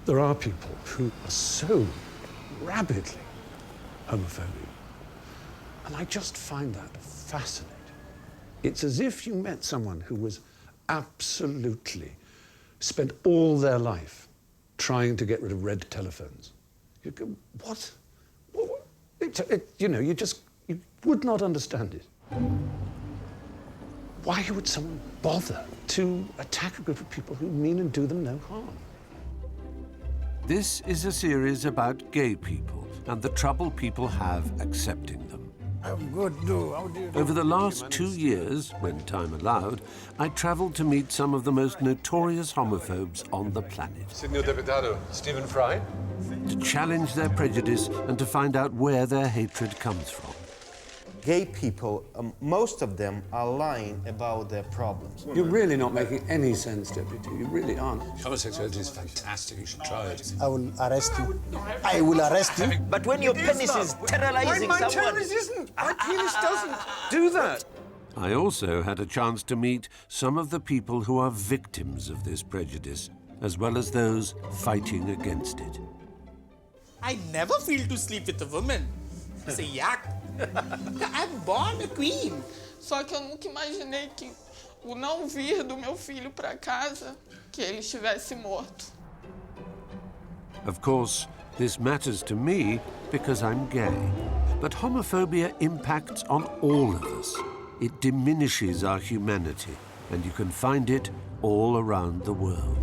There are people who are so rabidly homophobic, and I just find that fascinating. It's as if you met someone who was absolutely spent all their life trying to get rid of red telephones. You go, what? You know, you would not understand it. Why would someone bother to attack a group of people who mean and do them no harm? This is a series about gay people and the trouble people have accepting them. I'm good, do. How do you do? Over the last 2 years, when time allowed, I travelled to meet some of the most notorious homophobes on the planet. Signor Deputado, Stephen Fry. To challenge their prejudice and to find out where their hatred comes from. Gay people, most of them are lying about their problems. You're really not making any sense, Deputy. You really aren't. Homosexuality is fantastic. You should try it. I will arrest you. I will arrest you. But when your penis is terrorizing My someone... penis isn't. My penis doesn't do that. I also had a chance to meet some of the people who are victims of this prejudice, as well as those fighting against it. I never feel to sleep with a woman. It's a yuck. I'm born a queen. Só que eu nunca imaginei que o não vir do meu filho para casa, que ele estivesse morto. Of course, this matters to me because I'm gay. But homophobia impacts on all of us. It diminishes our humanity, and you can find it all around the world.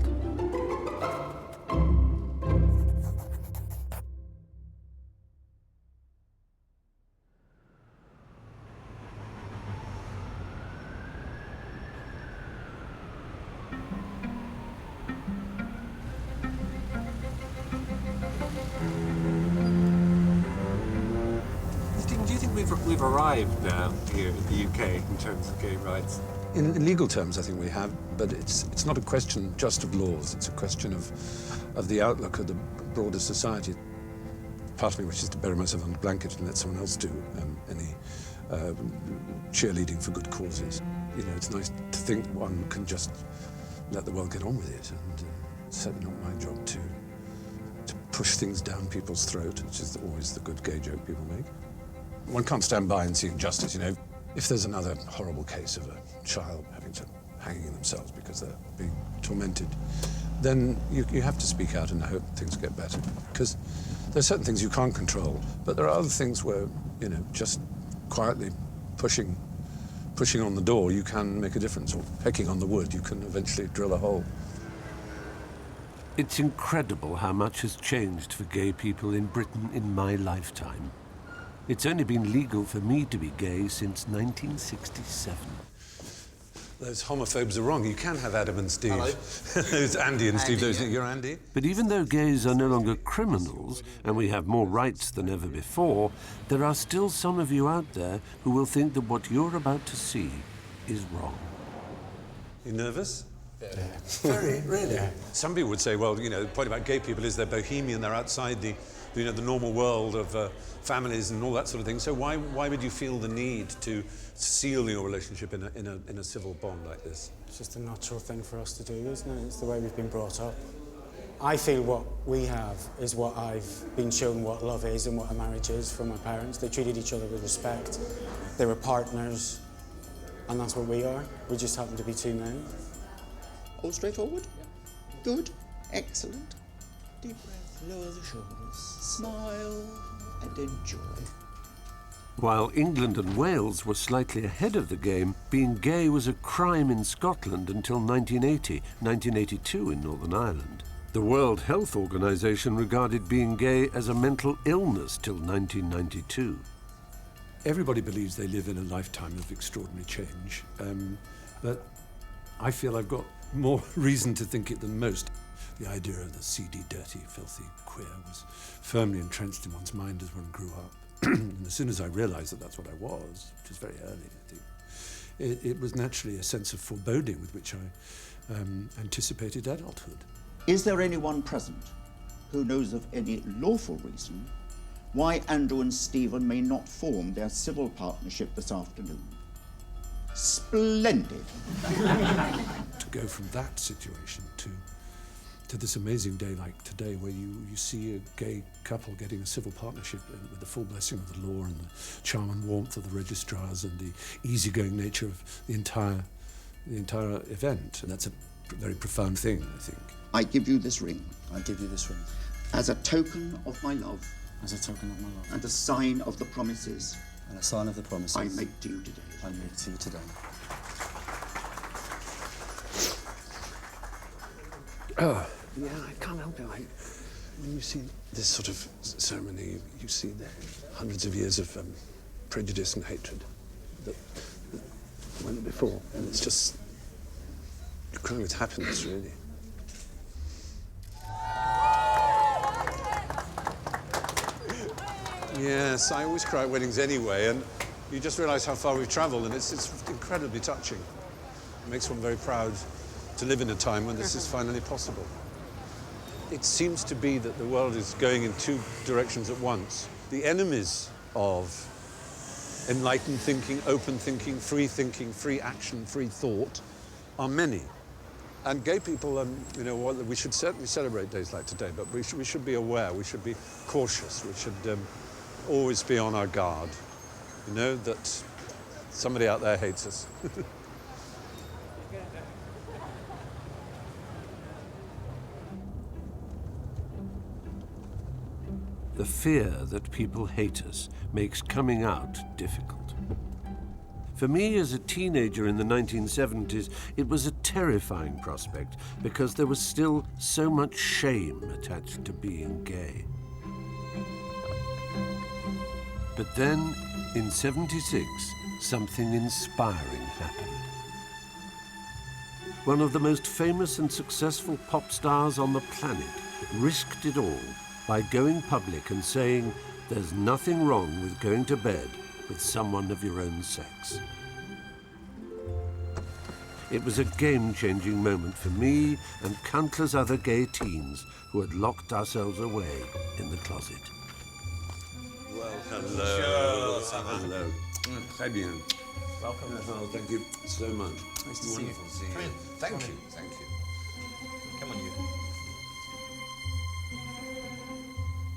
Do you think we've arrived now here in the UK in terms of gay rights? In legal terms, I think we have, but it's not a question just of laws. It's a question of the outlook of the broader society. Part of me wishes to bury myself under a blanket and let someone else do any cheerleading for good causes. You know, it's nice to think one can just let the world get on with it, and it's certainly not my job to push things down people's throat, which is always the good gay joke people make. One can't stand by and see injustice, you know. If there's another horrible case of a child hanging themselves because they're being tormented, then you have to speak out and hope things get better. Because there are certain things you can't control, but there are other things where, you know, just quietly pushing on the door, you can make a difference, or pecking on the wood, you can eventually drill a hole. It's incredible how much has changed for gay people in Britain in my lifetime. It's only been legal for me to be gay since 1967. Those homophobes are wrong. You can have Adam and Steve. There's Andy and Steve. You're Andy. But even though gays are no longer criminals and we have more rights than ever before, there are still some of you out there who will think that what you're about to see is wrong. You nervous? Yeah. Very, really. Yeah. Some people would say, well, you know, the point about gay people is they're bohemian, they're outside the normal world of families and all that sort of thing. So why would you feel the need to seal your relationship in a civil bond like this? It's just a natural thing for us to do, isn't it? It's the way we've been brought up. I feel what we have is what I've been shown what love is and what a marriage is from my parents. They treated each other with respect. They were partners, and that's what we are. We just happen to be two men. All straightforward? Good. Excellent. Deep breath, lower the shoulders, smile and enjoy. While England and Wales were slightly ahead of the game, being gay was a crime in Scotland until 1982 in Northern Ireland. The World Health Organization regarded being gay as a mental illness till 1992. Everybody believes they live in a lifetime of extraordinary change, but I feel I've got more reason to think it than most. The idea of the seedy, dirty, filthy queer was firmly entrenched in one's mind as one grew up. And as soon as I realized that that's what I was, which was very early, I think, it was naturally a sense of foreboding with which I anticipated adulthood. Is there anyone present who knows of any lawful reason why Andrew and Stephen may not form their civil partnership this afternoon? Splendid. To go from that situation to to this amazing day like today where you see a gay couple getting a civil partnership with the full blessing of the law and the charm and warmth of the registrars and the easygoing nature of the entire event. And that's a very profound thing, I think. I give you this ring. I give you this ring. As a token of my love. As a token of my love. And a sign of the promises. And a sign of the promises. I make to you today. I make to you today. Oh, yeah, I can't help it. When you see this sort of ceremony, you see the hundreds of years of prejudice and hatred that went before. And it's just, you're crying with happiness, really. Yes, I always cry at weddings anyway, and you just realise how far we've travelled, and it's incredibly touching. It makes one very proud to live in a time when this is finally possible. It seems to be that the world is going in two directions at once. The enemies of enlightened thinking, open thinking, free action, free thought are many. And gay people, you know, we should certainly celebrate days like today, but we should be aware, we should be cautious, we should always be on our guard, you know, that somebody out there hates us. The fear that people hate us makes coming out difficult. For me, as a teenager in the 1970s, it was a terrifying prospect because there was still so much shame attached to being gay. But then, in '76, something inspiring happened. One of the most famous and successful pop stars on the planet risked it all by going public and saying, "There's nothing wrong with going to bed with someone of your own sex." It was a game-changing moment for me and countless other gay teens who had locked ourselves away in the closet. Well, hello. Hello. Très bien. Welcome. Well, thank you so much. Nice to see you. Wonderful to see you. Come in. Thank you. Thank you. Come on, you.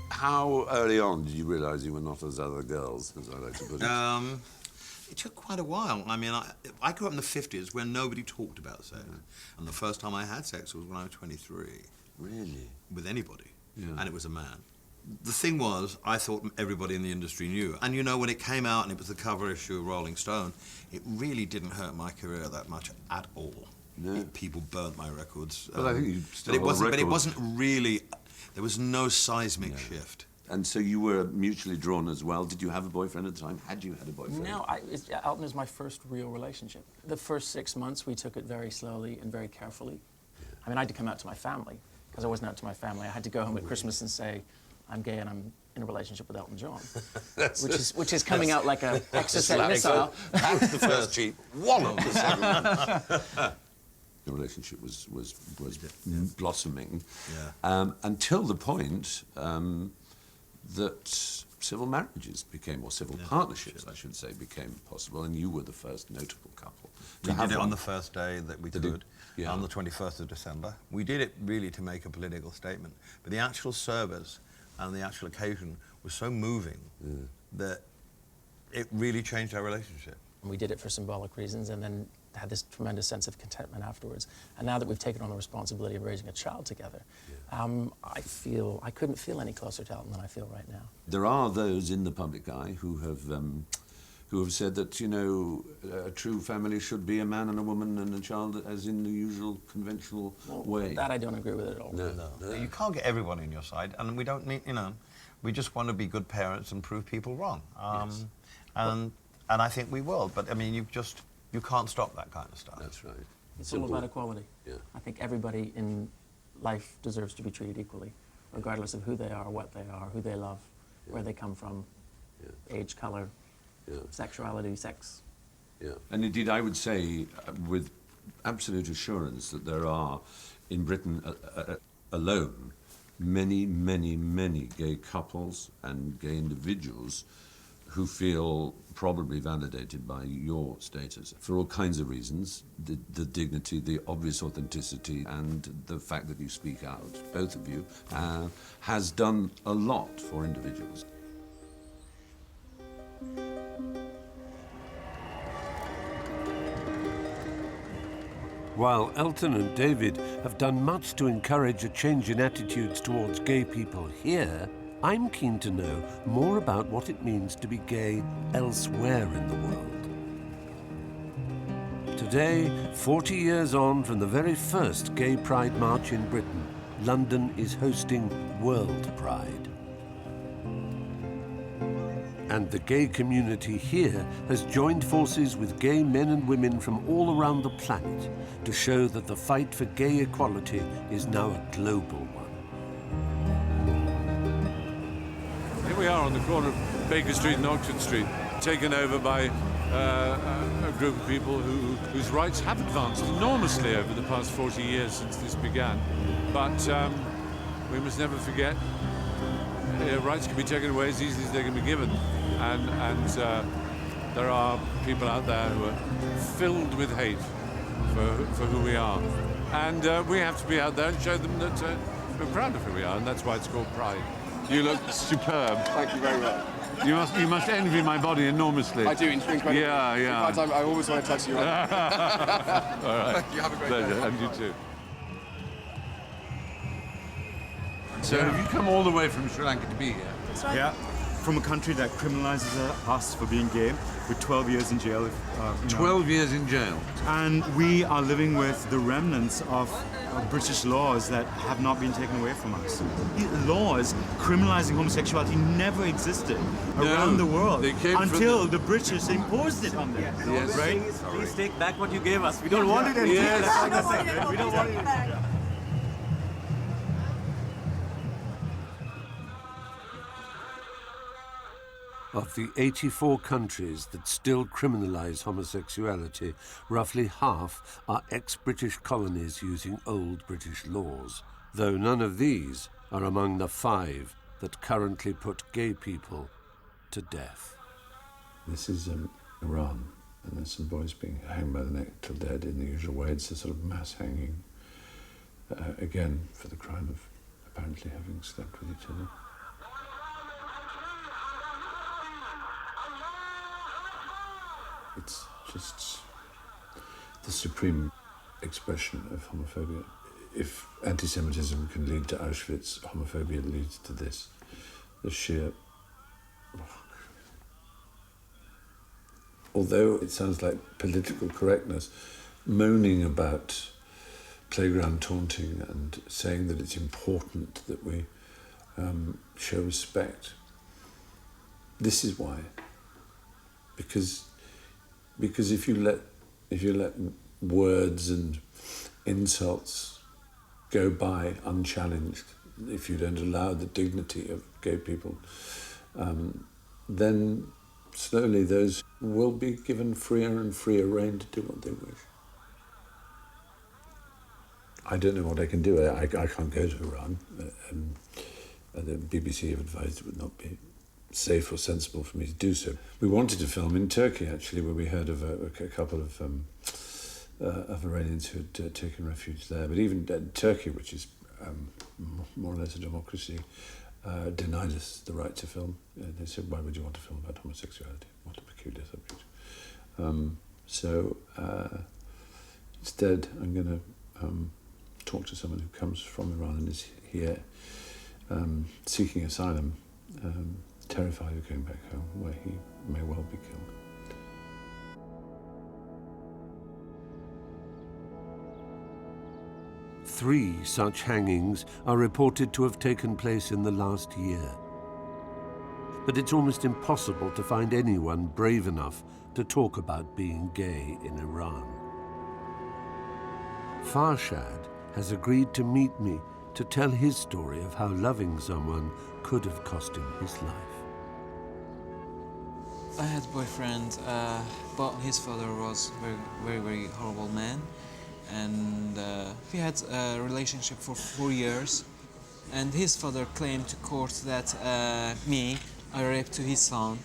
How early on did you realise you were not as other girls, as I like to put it? It took quite a while. I mean, I grew up in the 50s when nobody talked about sex. And the first time I had sex was when I was 23. Really? With anybody. Yeah. And it was a man. The thing was, I thought everybody in the industry knew. And you know, when it came out and it was the cover issue of Rolling Stone, it really didn't hurt my career that much at all. No. People burnt my records. But I think you still but it wasn't really, there was no seismic shift. And so you were mutually drawn as well. Did you have a boyfriend at the time? Had you had a boyfriend? No, Elton is my first real relationship. The first 6 months, we took it very slowly and very carefully. Yeah. I mean, I had to come out to my family, because I wasn't out to my family. I had to go home at Christmas and say, I'm gay and I'm in a relationship with Elton John, which is coming out like a exocet missile. That's the first cheat. One of the second. The relationship was blossoming until the point that civil marriages became, or civil partnerships, I should say, became possible, and you were the first notable couple. We did it on the first day that we could, on the 21st of December. We did it really to make a political statement, but the actual service and the actual occasion was so moving that it really changed our relationship. We did it for symbolic reasons and then had this tremendous sense of contentment afterwards. And now that we've taken on the responsibility of raising a child together, I couldn't feel any closer to Elton than I feel right now. There are those in the public eye who have said that, you know, a true family should be a man and a woman and a child, as in the usual conventional way. That I don't agree with at all. No. You can't get everyone on your side, and we don't need, you know, we just want to be good parents and prove people wrong. And I think we will, but I mean, you can't stop that kind of stuff. That's right. It's all about equality. Yeah. I think everybody in life deserves to be treated equally, regardless of who they are, what they are, who they love, where they come from, age, color, sexuality, sex. Yeah. And indeed, I would say with absolute assurance that there are, in Britain alone, many, many, many gay couples and gay individuals who feel probably validated by your status for all kinds of reasons, the dignity, the obvious authenticity, and the fact that you speak out, both of you, has done a lot for individuals. While Elton and David have done much to encourage a change in attitudes towards gay people here, I'm keen to know more about what it means to be gay elsewhere in the world. Today, 40 years on from the very first Gay Pride March in Britain, London is hosting World Pride. And the gay community here has joined forces with gay men and women from all around the planet to show that the fight for gay equality is now a global one. Here we are on the corner of Baker Street and Oxford Street, taken over by a group of people whose rights have advanced enormously over the past 40 years since this began. But we must never forget, rights can be taken away as easily as they can be given. And there are people out there who are filled with hate for who we are. And we have to be out there and show them that we're proud of who we are, and that's why it's called Pride. You look superb. Thank you very much. You must envy my body enormously. I do, incredibly. Yeah, yeah. In fact, I always want to touch you. All right. Thank you, have a great Pleasure, day. and you too. So have you come all the way from Sri Lanka to be here? That's right. Yeah, from a country that criminalizes us for being gay, with 12 years in jail. 12 years in jail. And we are living with the remnants of British laws that have not been taken away from us. Laws criminalizing homosexuality never existed around the world until the British imposed it on them. Yes. Right? Please take back what you gave us. We don't want it anymore. Yes. We don't want it back. Of the 84 countries that still criminalize homosexuality, roughly half are ex-British colonies using old British laws, though none of these are among the 5 that currently put gay people to death. This is Iran, and there's some boys being hanged by the neck till dead in the usual way. It's a sort of mass hanging, again, for the crime of apparently having slept with each other. It's just the supreme expression of homophobia. If anti-Semitism can lead to Auschwitz, homophobia leads to this. The sheer... Although it sounds like political correctness, moaning about playground taunting and saying that it's important that we show respect. This is why. Because if you let words and insults go by unchallenged, if you don't allow the dignity of gay people, then slowly those will be given freer and freer rein to do what they wish. I don't know what I can do. I can't go to Iran. The BBC have advised it would not be safe or sensible for me to do so. We wanted to film in Turkey, actually, where we heard of a couple of Iranians who had taken refuge there. But even Turkey, which is more or less a democracy, denied us the right to film. They said, why would you want to film about homosexuality? What a peculiar subject. So instead, I'm going to talk to someone who comes from Iran and is here seeking asylum, terrified of going back home, where he may well be killed. Three such hangings are reported to have taken place in the last year. But it's almost impossible to find anyone brave enough to talk about being gay in Iran. Farshad has agreed to meet me to tell his story of how loving someone could have cost him his life. I had a boyfriend, but his father was very horrible man, and we had a relationship for 4 years, and his father claimed to court that I raped his son,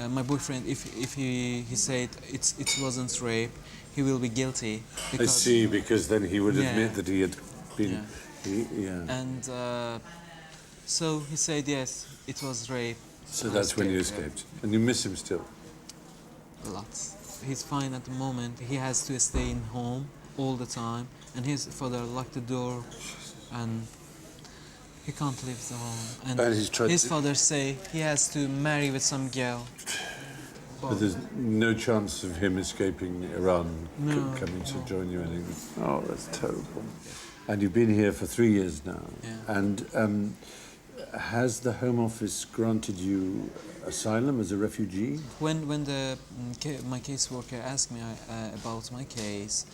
my boyfriend, if he said it wasn't rape, he will be guilty. I see, because then he would Yeah. admit that he had been... And so he said yes, it was rape. So that's when you escaped. And you miss him still? Lots. He's fine at the moment. He has to stay in home all the time, and his father locked the door, and he can't leave the home. And he's tried his to- father say he has to marry with some girl. But there's no chance of him escaping Iran, No, coming to join you anymore. Oh, that's terrible. And you've been here for 3 years now. Yeah. And has the Home Office granted you asylum as a refugee? When my caseworker asked me about my case,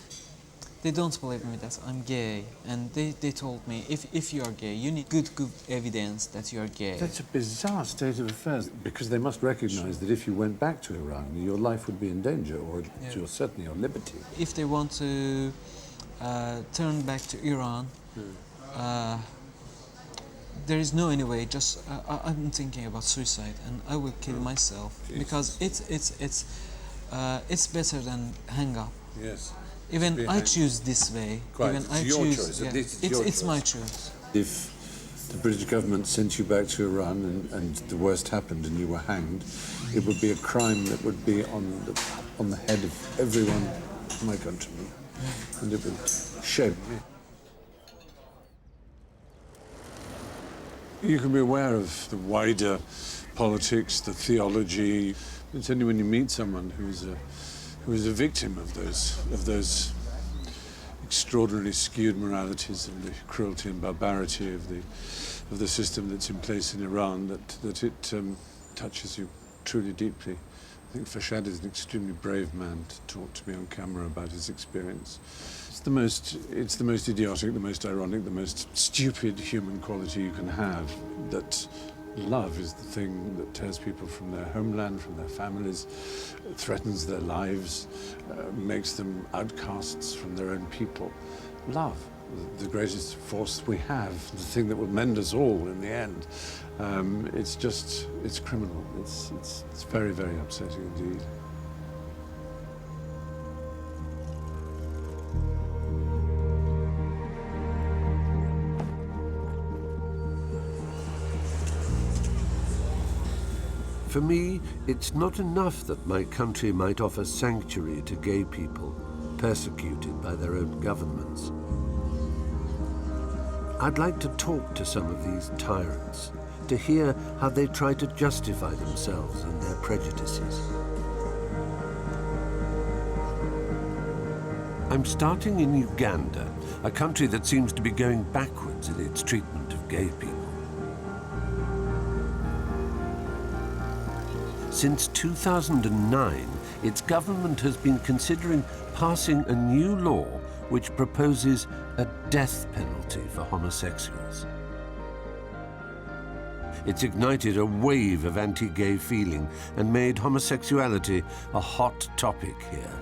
they don't believe me that I'm gay, and they told me if you are gay, you need good evidence that you are gay. That's a bizarre state of affairs, because they must recognize that if you went back to Iran, your life would be in danger, or certainly your liberty. If they want to turn back to Iran, there is no any way. Just I'm thinking about suicide, and I will kill myself because it's better than hang up. Yes. Even I choose this way. Quite. Even It's I your choose. choice. Yeah. At least it's your It's my choice. choice. If the British government sent you back to Iran and the worst happened and you were hanged, it would be a crime that would be on the head of everyone in my countrymen, and it would shame me. You can be aware of the wider politics, the theology. It's only when you meet someone who is a victim of those extraordinarily skewed moralities and the cruelty and barbarity of the system that's in place in Iran that it touches you truly deeply. I think Fashad is an extremely brave man to talk to me on camera about his experience. It's the most idiotic, the most ironic, the most stupid human quality you can have, that love is the thing that tears people from their homeland, from their families, threatens their lives, makes them outcasts from their own people. Love, the greatest force we have, the thing that will mend us all in the end. It's criminal. It's very, very upsetting indeed. For me, it's not enough that my country might offer sanctuary to gay people persecuted by their own governments. I'd like to talk to some of these tyrants, to hear how they try to justify themselves and their prejudices. I'm starting in Uganda, a country that seems to be going backwards in its treatment of gay people. Since 2009, its government has been considering passing a new law which proposes a death penalty for homosexuals. It's ignited a wave of anti-gay feeling and made homosexuality a hot topic here.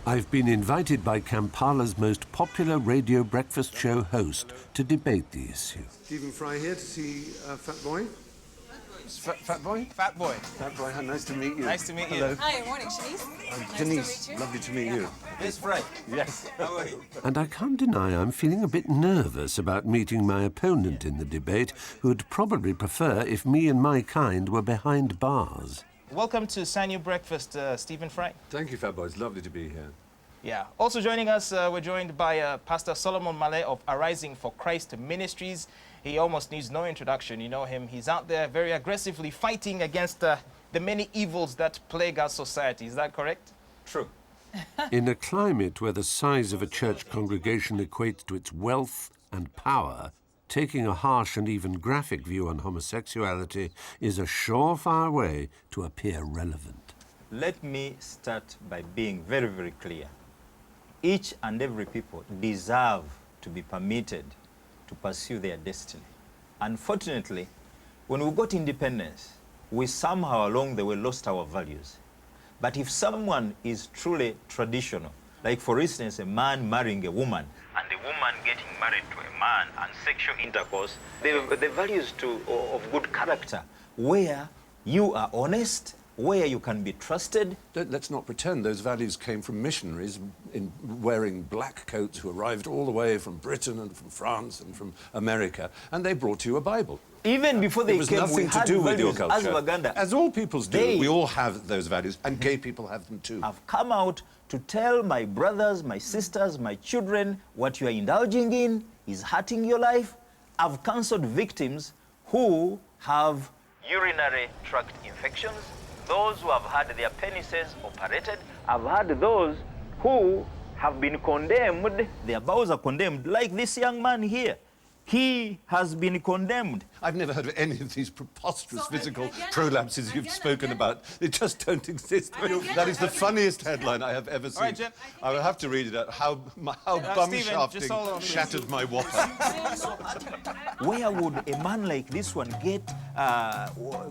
I've been invited by Kampala's most popular radio breakfast show host to debate the issue. Stephen Fry here to see Fat Boy. Fat Boy? Fat Boy. Fat Boy, nice to meet you. Nice to meet you. Hello. Hi, good morning, Shanice. Nice Denise, to meet you. lovely to meet you. It's Fry. Yes. How are you? And I can't deny I'm feeling a bit nervous about meeting my opponent in the debate, who'd probably prefer if me and my kind were behind bars. Welcome to Sanyo Breakfast, Stephen Fry. Thank you, Fat Boy. It's lovely to be here. Yeah. Also joining us, we're joined by Pastor Solomon Male of Arising for Christ Ministries. He almost needs no introduction. You know him. He's out there very aggressively fighting against the many evils that plague our society. Is that correct? True. In a climate where the size of a church congregation equates to its wealth and power, taking a harsh and even graphic view on homosexuality is a surefire way to appear relevant. Let me start by being very, very clear. Each and every people deserve to be permitted to pursue their destiny. Unfortunately, when we got independence, we somehow along the way lost our values. But if someone is truly traditional, Like, for instance, a man marrying a woman and a woman getting married to a man and sexual intercourse, the values of good character, where you are honest, where you can be trusted. Let's not pretend those values came from missionaries in wearing black coats who arrived all the way from Britain and from France and from America, and they brought you a Bible. Even before they it was came, nothing we to had do with your values as culture. Uganda. As all peoples do, we all have those values, and gay people have them too. I've come out to tell my brothers, my sisters, my children, what you are indulging in is hurting your life. I've counseled victims who have urinary tract infections, those who have had their penises operated. I've had those who have been condemned. Their bowels are condemned, like this young man here. He has been condemned. I've never heard of any of these preposterous physical prolapses you've spoken about. They just don't exist. That is the funniest headline I have ever seen. Right, Jen. I will have to read it out. How bum-shafting shattered my whopper. Where would a man like this one get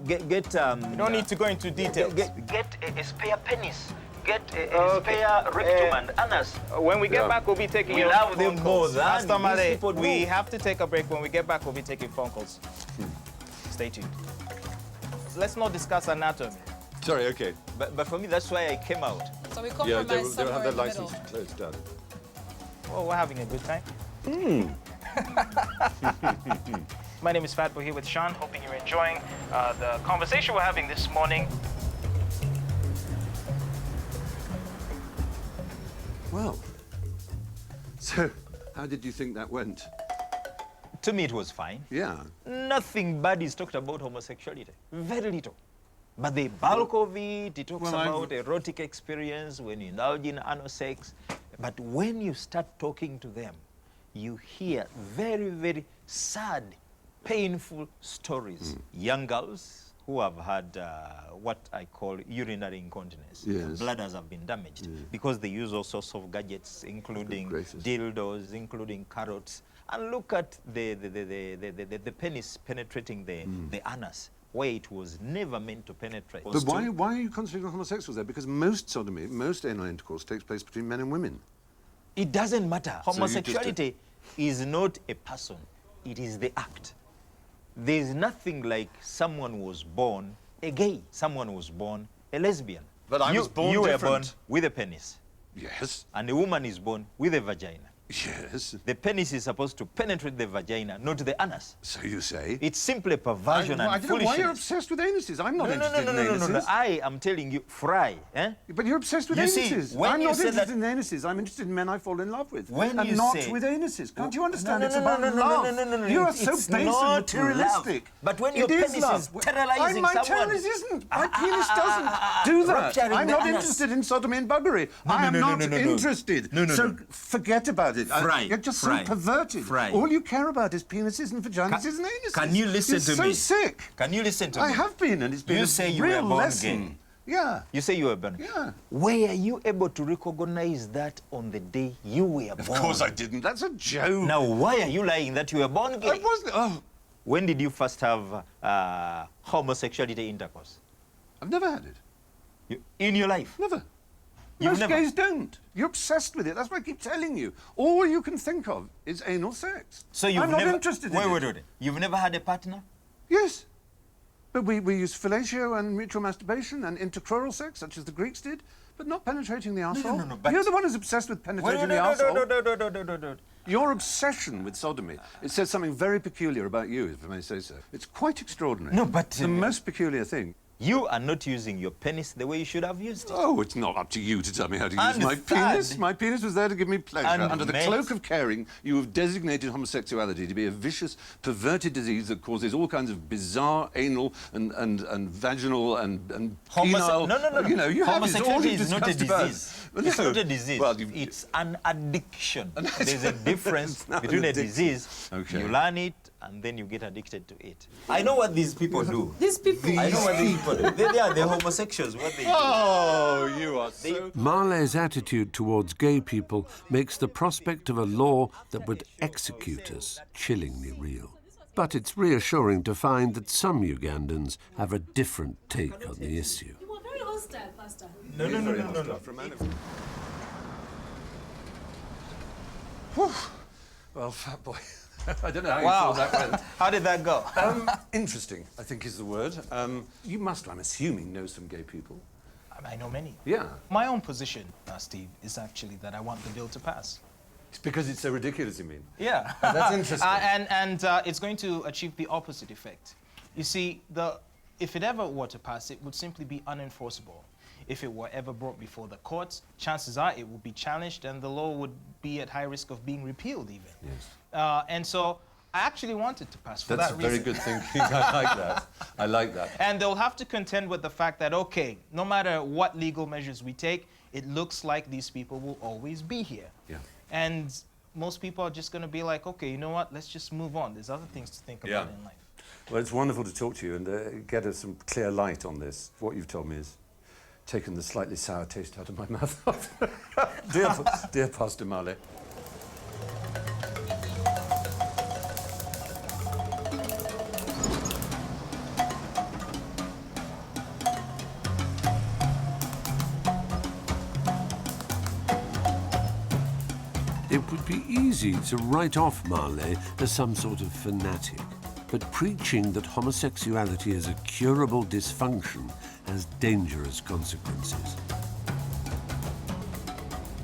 you don't need to go into details. Get a spare penis? Get a spare rectum and anus. When we get back, we'll be taking we your love phone them calls. more than Pastor Male, these people do. we have to take a break. When we get back, we'll be taking phone calls. Stay tuned. Let's not discuss anatomy. Sorry, okay. But for me, that's why I came out. So we Yeah, compromise they'll have their somewhere in the license middle. closed down. Well, we're having a good time. My name is Fatbo here with Sean. Hoping you're enjoying the conversation we're having this morning. Well, so how did you think that went? To me, it was fine. Yeah. Nothing bad is talked about homosexuality. Very little. But the bulk of it, it talks about erotic experience, when you indulge in anal sex. But when you start talking to them, you hear very, very sad, painful stories. Young girls who have had what I call urinary incontinence. Yes. Bladders have been damaged because they use all sorts of gadgets, including dildos, including carrots. And look at the penis penetrating the anus, where it was never meant to penetrate. But why are you concentrating on homosexuals there? Because most sodomy, most anal intercourse takes place between men and women. It doesn't matter. Homosexuality is not a person. It is the act. There's nothing like someone was born a gay, someone was born a lesbian. But I was born You were different. born with a penis. Yes. And a woman is born with a vagina. Yes. The penis is supposed to penetrate the vagina, not the anus. So you say? It's simply perversion and I don't know foolishness. why you're obsessed with anuses. I'm not interested in anuses. No. I am telling you, fry. Eh? But you're obsessed with You anuses. see, when I'm you not say interested in anuses. I'm interested in men I fall in love with. When and you not say- with anuses. Can't you understand? No, It's about love. No. You are It's so base not and materialistic. love. But when your It is penis love. is sterilizing my someone... penis isn't. My penis doesn't do that. Rupturing I'm the not anus. interested in sodomy and buggery. I am not interested. So forget about it. Fry, You're just Fry, so perverted. Fry. All you care about is penises and vaginas and anuses. Can you listen You're to so me? sick. Can you listen to me? I have been, and it's been You a say you real were born lesson. gay. Yeah. You say you were born. Yeah. Were you able to recognize that on the day you were born? Of course I didn't. That's a joke. Now, why are you lying that you were born gay? I wasn't. Oh. When did you first have homosexuality intercourse? I've never had it. In your life? Never. You've Most never? gays don't. You're obsessed with it. That's what I keep telling you. All you can think of is anal sex. So you've I'm never... not interested in it. Wait. You've never had a partner? Yes. But we use fellatio and mutual masturbation and intercrural sex, such as the Greeks did, but not penetrating the arsehole. No, but... You're the one who's obsessed with penetrating the arsehole. No. Your obsession with sodomy, it says something very peculiar about you, if I may say so. It's quite extraordinary. No, but... It's the most peculiar thing. You are not using your penis the way you should have used it. Oh, it's not up to you to tell me how to use And my third- penis. My penis was there to give me pleasure. And Under the mate- cloak of caring, you have designated homosexuality to be a vicious, perverted disease that causes all kinds of bizarre anal and vaginal and penile... No. You know, you have this, all homosexuality you've is not a discussed about. disease. Well, It's no. not a disease. Well, it's an addiction. There's a difference It's not between an a addiction. disease. Okay. You learn it, and then you get addicted to it. I know what these people do. These people. I know what these people do. They are the homosexuals. What they do. Oh, you are so... Marley's attitude towards gay people makes the prospect of a law that would execute us chillingly real. But it's reassuring to find that some Ugandans have a different take on the issue. You were very hostile, Pastor. No. Well, fat boy. I don't know how Wow. you thought that went. How did that go? Interesting, I think is the word. You must, I'm assuming, know some gay people. I know many. Yeah. My own position, Steve, is actually that I want the bill to pass. It's because it's so ridiculous, you mean? Yeah. That's interesting. And it's going to achieve the opposite effect. You see, if it ever were to pass, it would simply be unenforceable. If it were ever brought before the courts, chances are it would be challenged and the law would be at high risk of being repealed even. Yes. And so I actually want it to pass for That's that very reason. good thinking. I like that. I like that. And they'll have to contend with the fact that, okay, no matter what legal measures we take, it looks like these people will always be here. Yeah. And most people are just going to be like, okay, you know what, let's just move on. There's other things to think about in life. Well, it's wonderful to talk to you and get us some clear light on this. What you've told me has taken the slightly sour taste out of my mouth. Dear Pastor Male. It would be easy to write off Marley as some sort of fanatic, but preaching that homosexuality is a curable dysfunction has dangerous consequences.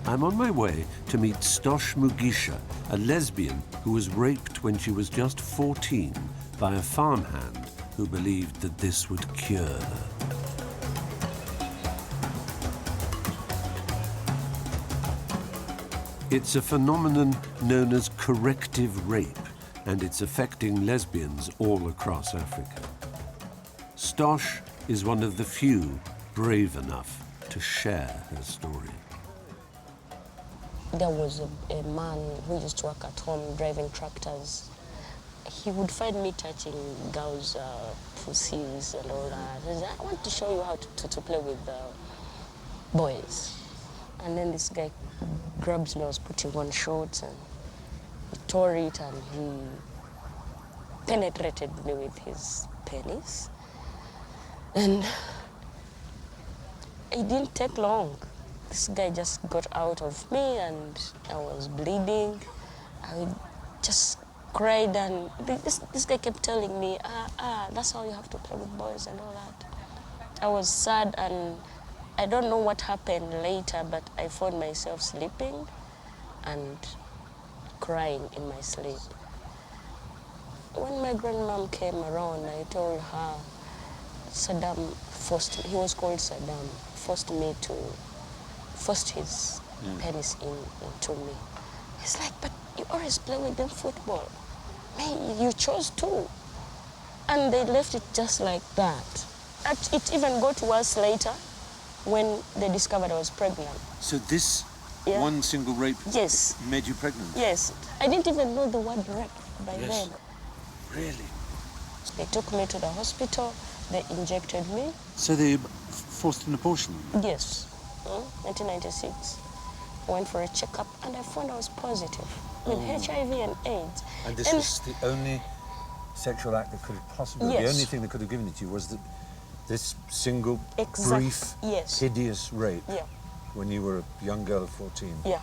I'm on my way to meet Stosh Mugisha, a lesbian who was raped when she was just 14 by a farmhand who believed that this would cure her. It's a phenomenon known as corrective rape, and it's affecting lesbians all across Africa. Stosh is one of the few brave enough to share her story. There was a man who used to work at home driving tractors. He would find me touching girls' pussies and all that. He said, I want to show you how to play with boys. And then this guy grabs me, I was putting on shorts, and he tore it and he penetrated me with his penis. And it didn't take long. This guy just got out of me and I was bleeding. I just cried and this guy kept telling me, that's how you have to play with boys and all that. I was sad and I don't know what happened later, but I found myself sleeping and crying in my sleep. When my grandmom came around, I told her Saddam forced me, he was called Saddam, forced his penis into me. He's like, but you always play with them football. Man, you chose to. And they left it just like that. It even got worse later when they discovered I was pregnant. So this one single rape made you pregnant? Yes. I didn't even know the word rape by then. Really? They took me to the hospital, they injected me. So they forced an abortion? Yes, 1996. I went for a checkup and I found I was positive with HIV and AIDS. And this was the only sexual act that could have possibly, the only thing that could have given it to you was this single, brief, hideous rape when you were a young girl of 14. Yeah.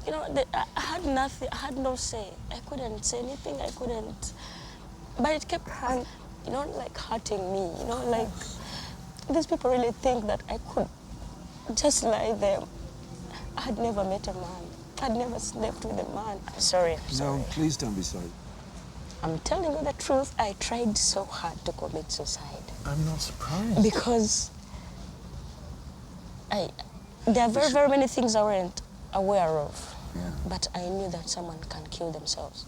You know, I had nothing, I had no say. I couldn't say anything, I couldn't. But it kept hurting, you know, like hurting me, you know, like these people really think that I could just lie there. I had never met a man. I'd never slept with a man. I'm sorry. No, please don't be sorry. I'm telling you the truth, I tried so hard to commit suicide. I'm not surprised. Because there are very, very many things I weren't aware of. Yeah. But I knew that someone can kill themselves.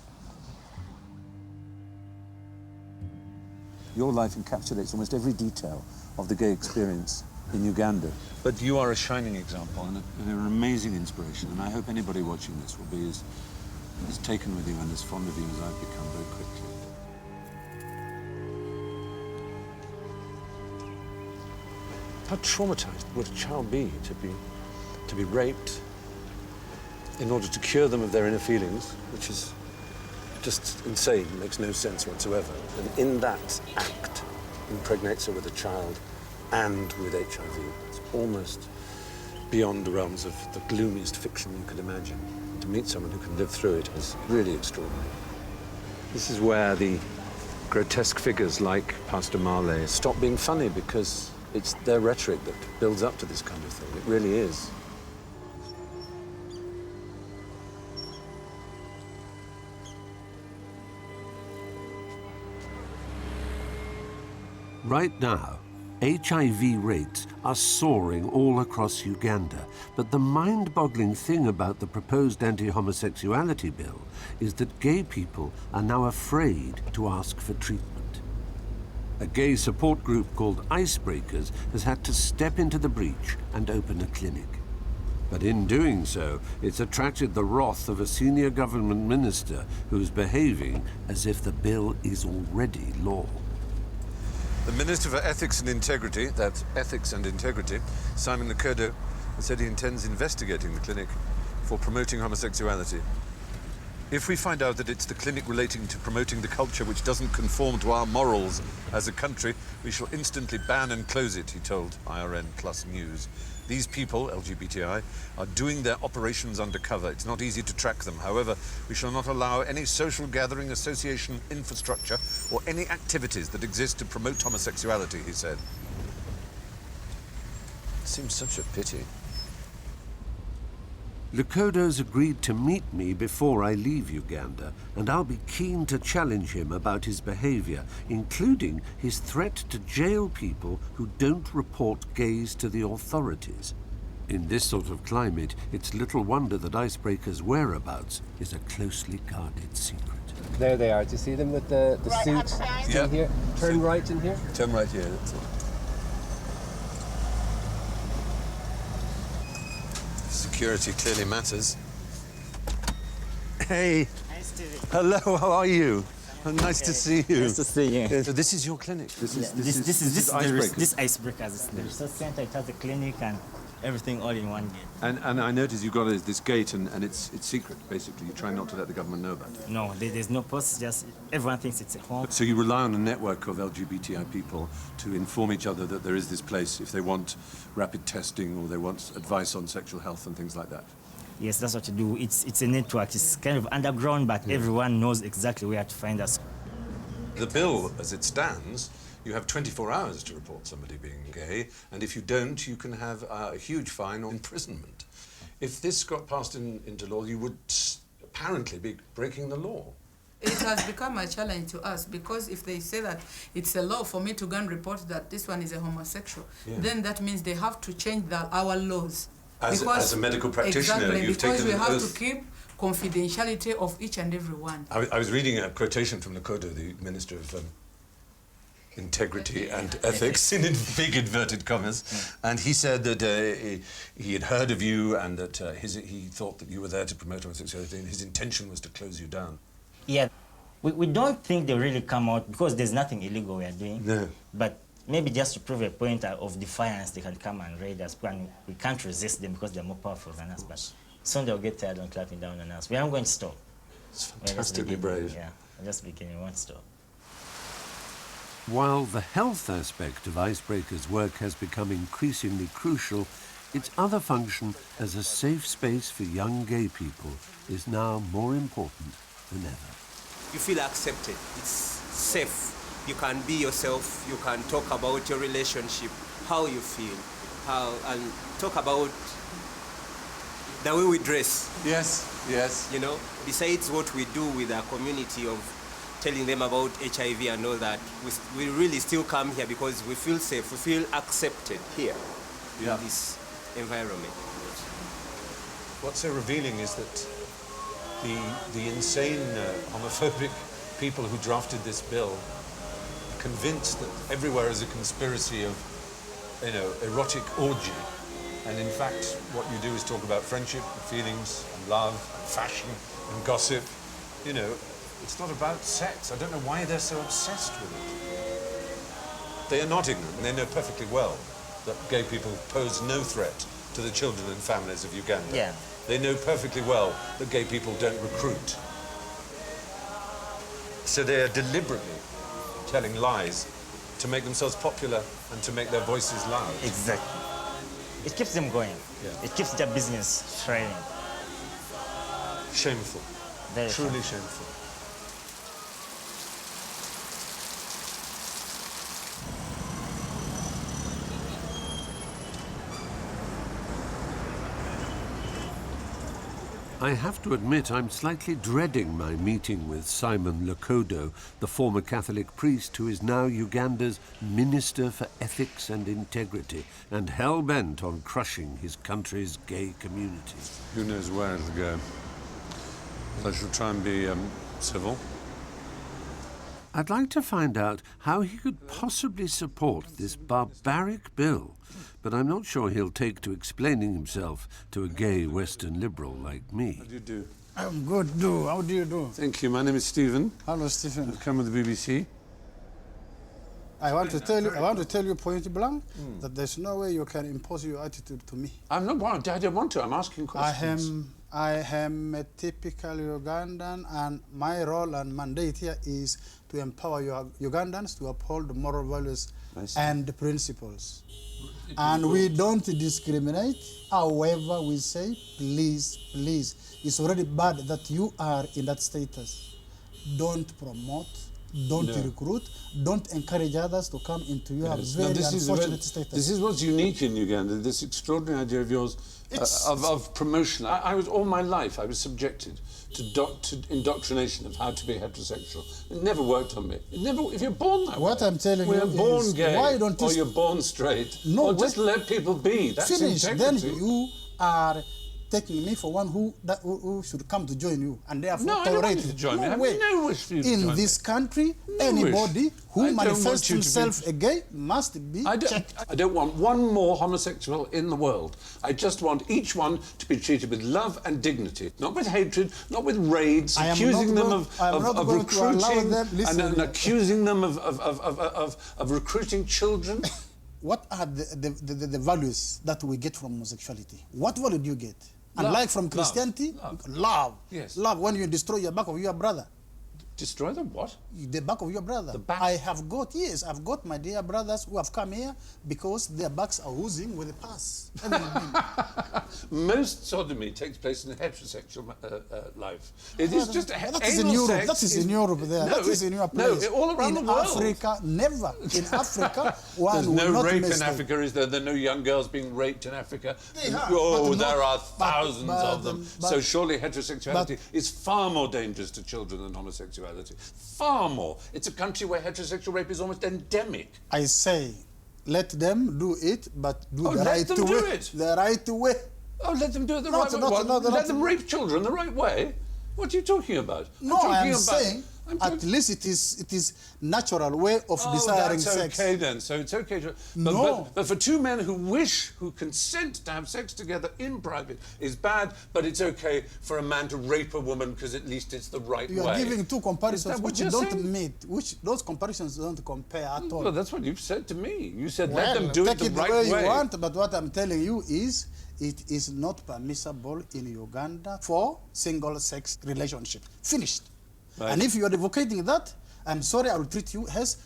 Your life encapsulates almost every detail of the gay experience in Uganda. But you are a shining example and an amazing inspiration, and I hope anybody watching this will be as taken with you and as fond of you as I've become very quickly. How traumatized would a child be to be raped in order to cure them of their inner feelings, which is just insane, makes no sense whatsoever. And in that act, impregnates her with a child and with HIV. It's almost beyond the realms of the gloomiest fiction you could imagine. to meet someone who can live through it is really extraordinary. This is where the grotesque figures like Pastor Marley stop being funny, because it's their rhetoric that builds up to this kind of thing. It really is. Right now, HIV rates are soaring all across Uganda, but the mind-boggling thing about the proposed anti-homosexuality bill is that gay people are now afraid to ask for treatment. A gay support group called Icebreakers has had to step into the breach and open a clinic. But in doing so, it's attracted the wrath of a senior government minister who's behaving as if the bill is already law. The Minister for Ethics and Integrity, that's Ethics and Integrity, Simon Lukodo, has said he intends investigating the clinic for promoting homosexuality. If we find out that it's the clinic relating to promoting the culture which doesn't conform to our morals as a country, we shall instantly ban and close it, he told IRN Plus News. These people, LGBTI, are doing their operations undercover. It's not easy to track them. However, we shall not allow any social gathering, association, infrastructure, or any activities that exist to promote homosexuality, he said. It seems such a pity. Lukodo's agreed to meet me before I leave Uganda, and I'll be keen to challenge him about his behavior, including his threat to jail people who don't report gays to the authorities. In this sort of climate, it's little wonder that Icebreakers' whereabouts is a closely guarded secret. There they are. Do you see them with the suits? Yeah. Here. Turn right in here. Turn right here, that's it. Security clearly matters. Hey. Nice to meet you. Hello, how are you? Nice to see you. Nice to see you. Yeah, so this is your clinic. This is Icebreakers. Icebreakers. This Icebreakers. The research center, it has a clinic and everything all in one gate. And I noticed you've got this gate and it's secret, basically. You try not to let the government know about it. No, there's no post, just everyone thinks it's a home. So you rely on a network of LGBTI people to inform each other that there is this place if they want rapid testing or they want advice on sexual health and things like that. Yes, that's what you do. It's a network. It's kind of underground, but everyone knows exactly where to find us. The bill, as it stands, you have 24 hours to report somebody being gay, and if you don't, you can have a huge fine or imprisonment. If this got passed into law, you would apparently be breaking the law. It has become a challenge to us, because if they say that it's a law for me to go and report that this one is a homosexual, then that means they have to change our laws. As a medical practitioner, exactly, you've taken because we have oath. to keep confidentiality of each and every one. I was reading a quotation from Lukodo, the Minister of Integrity and Ethics, in big inverted commas, and he said that he had heard of you and that he thought that you were there to promote homosexuality, and his intention was to close you down. Yeah, we don't think they'll really come out because there's nothing illegal we are doing. No. But maybe just to prove a point of defiance, they can come and raid us, and we can't resist them because they're more powerful than us. But soon they'll get tired and clapping down on us. We aren't going to stop. It's fantastically brave. Yeah, we're just beginning. We won't stop. While the health aspect of Icebreakers' work has become increasingly crucial, its other function as a safe space for young gay people is now more important than ever. You feel accepted. It's safe. You can be yourself. You can talk about your relationship, how you feel, and talk about the way we dress. Yes, yes. You know, besides what we do with our community of telling them about HIV and all that, we really still come here because we feel safe, we feel accepted here in this environment. What's so revealing is that the insane homophobic people who drafted this bill are convinced that everywhere is a conspiracy of, erotic orgy. And in fact, what you do is talk about friendship, and feelings, and love, and fashion, and gossip. It's not about sex. I don't know why they're so obsessed with it. They are not ignorant, and they know perfectly well that gay people pose no threat to the children and families of Uganda. Yeah. They know perfectly well that gay people don't recruit. So they are deliberately telling lies to make themselves popular and to make their voices loud. Exactly. It keeps them going. Yeah. It keeps their business thriving. Shameful. Very Truly shameful. I have to admit I'm slightly dreading my meeting with Simon Lokodo, the former Catholic priest who is now Uganda's Minister for Ethics and Integrity and hell-bent on crushing his country's gay community. Who knows where it'll go. I shall try and be civil. I'd like to find out how he could possibly support this barbaric bill, but I'm not sure he'll take to explaining himself to a gay Western liberal like me. How do you do? I'm good, How do you do? Thank you. My name is Stephen. Hello, Stephen. I've come with the BBC. I want to tell you point blank that there's no way you can impose your attitude to me. I don't want to. I'm asking questions. I am a typical Ugandan, and my role and mandate here is to empower Ugandans to uphold moral values and principles. And we don't discriminate. However, we say, please, please. It's already bad that you are in that status. Don't promote, don't recruit, don't encourage others to come into your very unfortunate status. This is what's unique in Uganda, this extraordinary idea of yours of promotion. I was all my life, I was subjected to indoctrination of how to be heterosexual. It never worked on me. If you're born that way. I'm telling you you're born is, gay, why don't you or you're born straight, no, or just let people be. That's finish. integrity. Then you are taking me for one who should come to join you, and therefore no, tolerate I don't want you to join me. I have no wish for you to in join this me. country, anybody who manifests himself a gay must be checked. I don't want one more homosexual in the world. I just want each one to be treated with love and dignity, not with hatred, not with raids, accusing them of recruiting and accusing them of recruiting children. What are the values that we get from homosexuality? What value do you get? Unlike from Christianity, love. Yes. Love when you destroy your back of your brother. Destroy the what? The back of your brother. The back? I've got my dear brothers who have come here because their backs are oozing with the pus. Most sodomy takes place in heterosexual life. It is just that is in Europe. That is in Europe there. No, that is in your place. No, all around the world. In Africa, never. In Africa, one There's will no not rape mistake. in Africa, is there? There are no young girls being raped in Africa. They are, oh, but there are thousands of them. but- So surely heterosexuality is far more dangerous to children than homosexuality. Far more. It's a country where heterosexual rape is almost endemic. I say, let them do it, but do the let right them do way. it. The right way. Oh, let them do it the right way. Let them rape children the right way? What are you talking about? No, I'm saying at least it is natural way of desiring that's sex. okay then. So it's okay to... But for two men who consent to have sex together in private is bad, but it's okay for a man to rape a woman because at least it's the right way. You are giving two comparisons what which you're don't saying? meet, which those comparisons don't compare at all. Well, that's what you've said to me. You said Well, let them do it take the right way way. you want, but what I'm telling you is it is not permissible in Uganda for single-sex relationship. Finished. Right. And if you are advocating that, I'm sorry, I will treat you as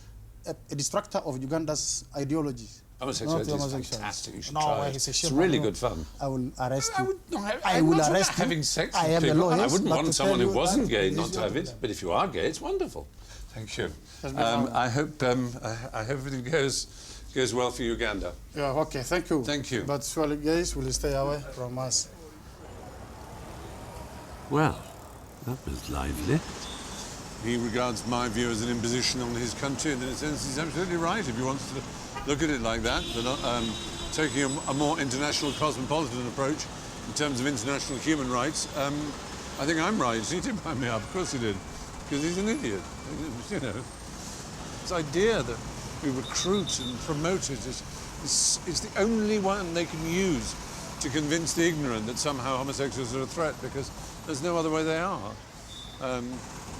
a destructor of Uganda's ideology. Homosexuality is fantastic. You should no, try it. It's really good fun. I will arrest you. I will arrest you. Having sex I with am people. a lawyer. I wouldn't want someone who wasn't gay it not is to your have it. problem. But if you are gay, it's wonderful. Thank you. I hope everything goes well for Uganda. Yeah, okay, thank you. Thank you. But surely gays will stay away from us. Well, that was lively. He regards my view as an imposition on his country, and in a sense he's absolutely right if he wants to look at it like that. But taking a more international cosmopolitan approach in terms of international human rights, I think I'm right. He did wind me up, of course he did, because he's an idiot. You know, this idea that we recruit and promote it is the only one they can use to convince the ignorant that somehow homosexuals are a threat, because there's no other way they are.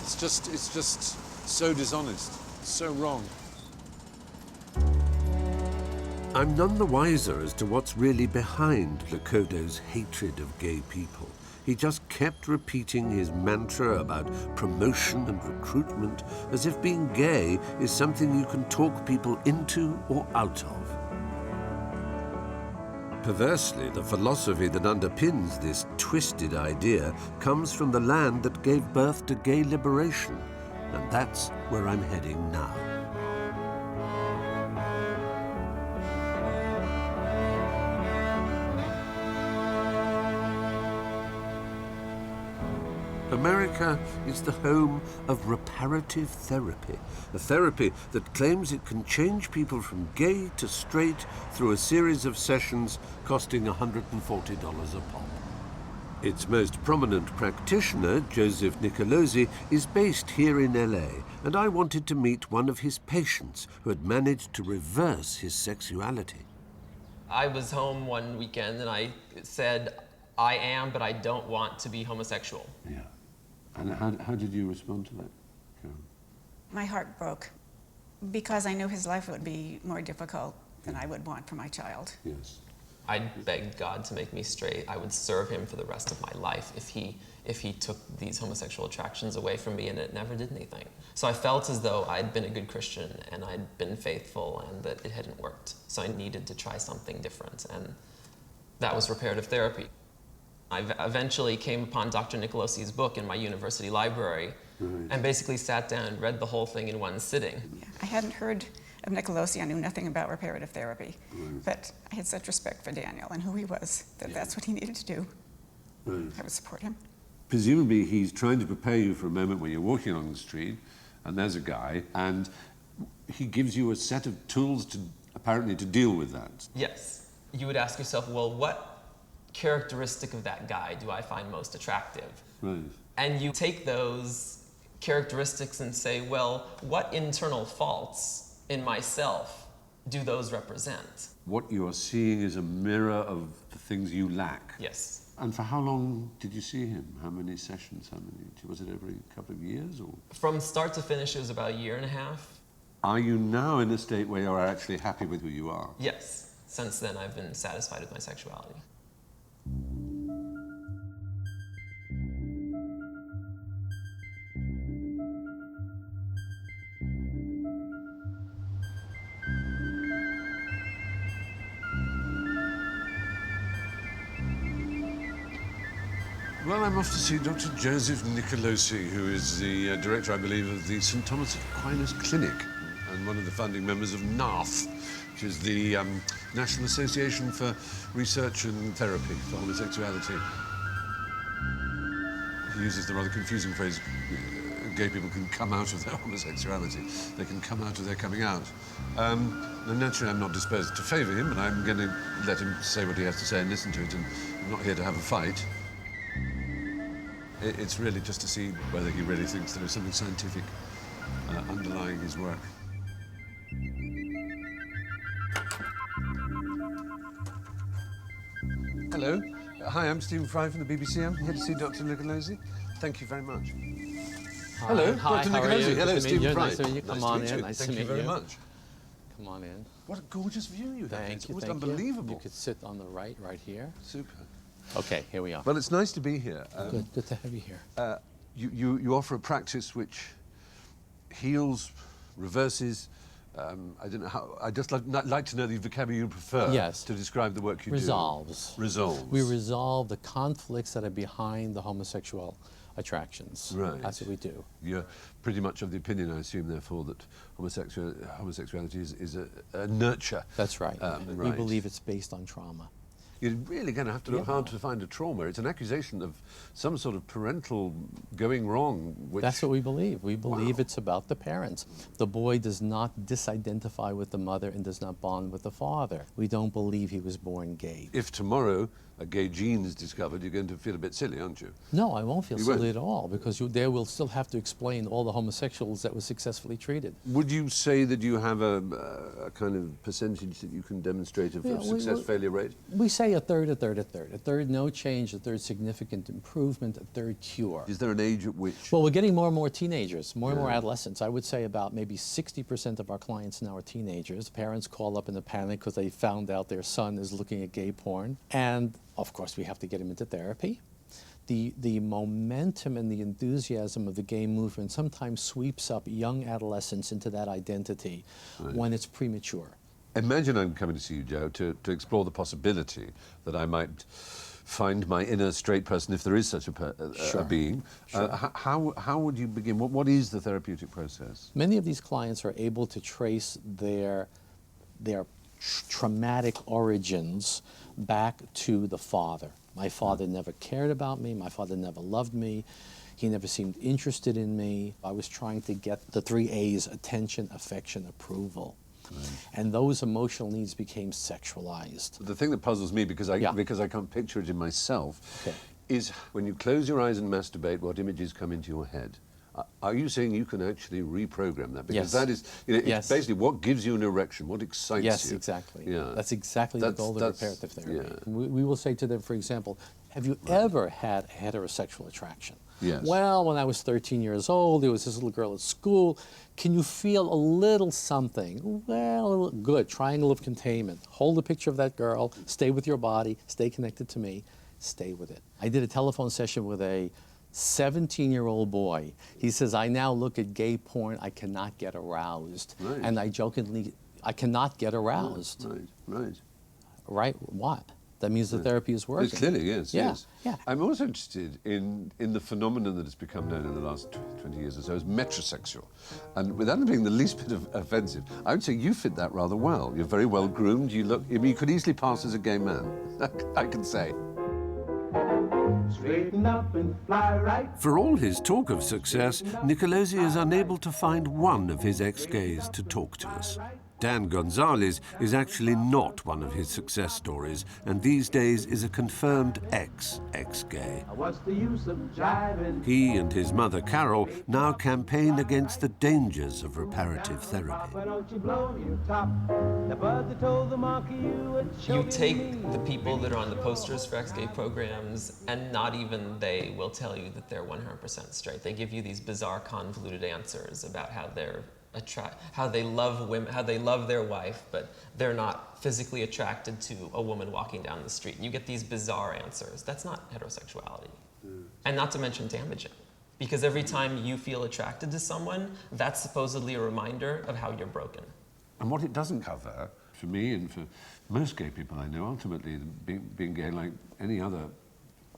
It's just so dishonest, so wrong. I'm none the wiser as to what's really behind Lokodo's hatred of gay people. He just kept repeating his mantra about promotion and recruitment as if being gay is something you can talk people into or out of. Perversely, the philosophy that underpins this twisted idea comes from the land that gave birth to gay liberation, and that's where I'm heading now. America is the home of reparative therapy, a therapy that claims it can change people from gay to straight through a series of sessions costing $140 a pop. Its most prominent practitioner, Joseph Nicolosi, is based here in LA, and I wanted to meet one of his patients who had managed to reverse his sexuality. I was home one weekend and I said, I am, but I don't want to be homosexual. Yeah. And how did you respond to that, Karen? My heart broke because I knew his life would be more difficult than I would want for my child. Yes. I begged God to make me straight. I would serve him for the rest of my life if he took these homosexual attractions away from me, and it never did anything. So I felt as though I'd been a good Christian and I'd been faithful and that it hadn't worked. So I needed to try something different, and that was reparative therapy. I eventually came upon Dr. Nicolosi's book in my university library and basically sat down and read the whole thing in one sitting. Yeah, I hadn't heard of Nicolosi. I knew nothing about reparative therapy, but I had such respect for Daniel and who he was that that's what he needed to do. I would support him. Presumably he's trying to prepare you for a moment when you're walking along the street and there's a guy and he gives you a set of tools to apparently to deal with that. Yes. You would ask yourself, well, what characteristic of that guy do I find most attractive? Right. And you take those characteristics and say, well, what internal faults in myself do those represent? What you are seeing is a mirror of the things you lack. Yes. And for how long did you see him? How many sessions? Was it every couple of years? Or? From start to finish, it was about a year and a half. Are you now in a state where you're actually happy with who you are? Yes. Since then, I've been satisfied with my sexuality. Well, I'm off to see Dr. Joseph Nicolosi, who is the director, I believe, of the St. Thomas Aquinas Clinic and one of the founding members of NARTH, which is the National Association for Research and Therapy for Homosexuality. He uses the rather confusing phrase, gay people can come out of their homosexuality. They can come out of their coming out. And naturally, I'm not disposed to favour him, but I'm going to let him say what he has to say and listen to it, and I'm not here to have a fight. It's really just to see whether he really thinks there is something scientific underlying his work. Hello. Hi, I'm Stephen Fry from the BBC. I'm here to see Dr. Nicolosi. Thank you very much. Hi. Hello, Hi, Dr. how are Nicolosi. you? Hello, Good to meet Stephen you. Fry. Nice to meet you. Come on in. Nice to meet you. Thank you very much. Come on in. What a gorgeous view you have. Thank you. It's Thank unbelievable. You could sit on the right here. Super. Okay, here we are. Well, it's nice to be here. Good to have you here. You offer a practice which heals, reverses. I don't know how. I just like to know the vocabulary you prefer to describe the work you Resolves. do. Resolves. We resolve the conflicts that are behind the homosexual attractions. Right. That's what we do. You're pretty much of the opinion, I assume, therefore, that homosexuality is a nurture. That's right. We Right. believe it's based on trauma. You're really going to have to look hard to find a trauma. It's an accusation of some sort of parental going wrong. That's what we believe. We believe it's about the parents. The boy does not disidentify with the mother and does not bond with the father. We don't believe he was born gay. If tomorrow a gay gene is discovered, you're going to feel a bit silly, aren't you? No, I won't feel You silly won't? at all, because they will still have to explain all the homosexuals that were successfully treated. Would you say that you have a kind of percentage that you can demonstrate of success-failure rate? We say a third, a third, a third. A third no change, a third significant improvement, a third cure. Is there an age at which? Well, we're getting more and more teenagers, more and more adolescents. I would say about maybe 60% of our clients now are teenagers. Parents call up in a panic because they found out their son is looking at gay porn. And of course, we have to get him into therapy. The momentum and the enthusiasm of the gay movement sometimes sweeps up young adolescents into that identity when it's premature. Imagine I'm coming to see you, Joe, to explore the possibility that I might find my inner straight person, if there is such a being. Sure. How would you begin? What is the therapeutic process? Many of these clients are able to trace their traumatic origins back to the father. My father never cared about me. My father never loved me. He never seemed interested in me. I was trying to get the 3 A's: attention, affection, approval. Right. And those emotional needs became sexualized. The thing that puzzles me, because I can't picture it in myself, is when you close your eyes and masturbate, what images come into your head? Are you saying you can actually reprogram that? Because that is, it's basically what gives you an erection, what excites you. Yes, exactly. Yeah. That's exactly the goal of reparative therapy. Yeah. We will say to them, for example, have you ever had a heterosexual attraction? Yes. Well, when I was 13 years old, there was this little girl at school. Can you feel a little something? Well, good. Triangle of containment. Hold a picture of that girl. Stay with your body. Stay connected to me. Stay with it. I did a telephone session with a 17-year-old boy. He says, I now look at gay porn. I cannot get aroused. Right. And I jokingly, I cannot get aroused. Right. Right? What? That means the therapy is working. It clearly is, yes. Yeah. I'm also interested in the phenomenon that has become known in the last 20 years or so as metrosexual. And without it being the least bit offensive, I would say you fit that rather well. You're very well groomed. You look, I mean, you could easily pass as a gay man, I can say. Straighten up and fly right. For all his talk of success, Nicolosi is unable to find one of his ex-gays to talk to us. Dan Gonzalez is actually not one of his success stories, and these days is a confirmed ex-gay. What's the use of jiving? He and his mother, Carol, now campaign against the dangers of reparative therapy. You take the people that are on the posters for ex-gay programs, and not even they will tell you that they're 100% straight. They give you these bizarre, convoluted answers about how how they love women, how they love their wife, but they're not physically attracted to a woman walking down the street. And you get these bizarre answers. That's not heterosexuality. And not to mention damaging. Because every time you feel attracted to someone, that's supposedly a reminder of how you're broken. And what it doesn't cover, for me and for most gay people I know, ultimately being gay, like any other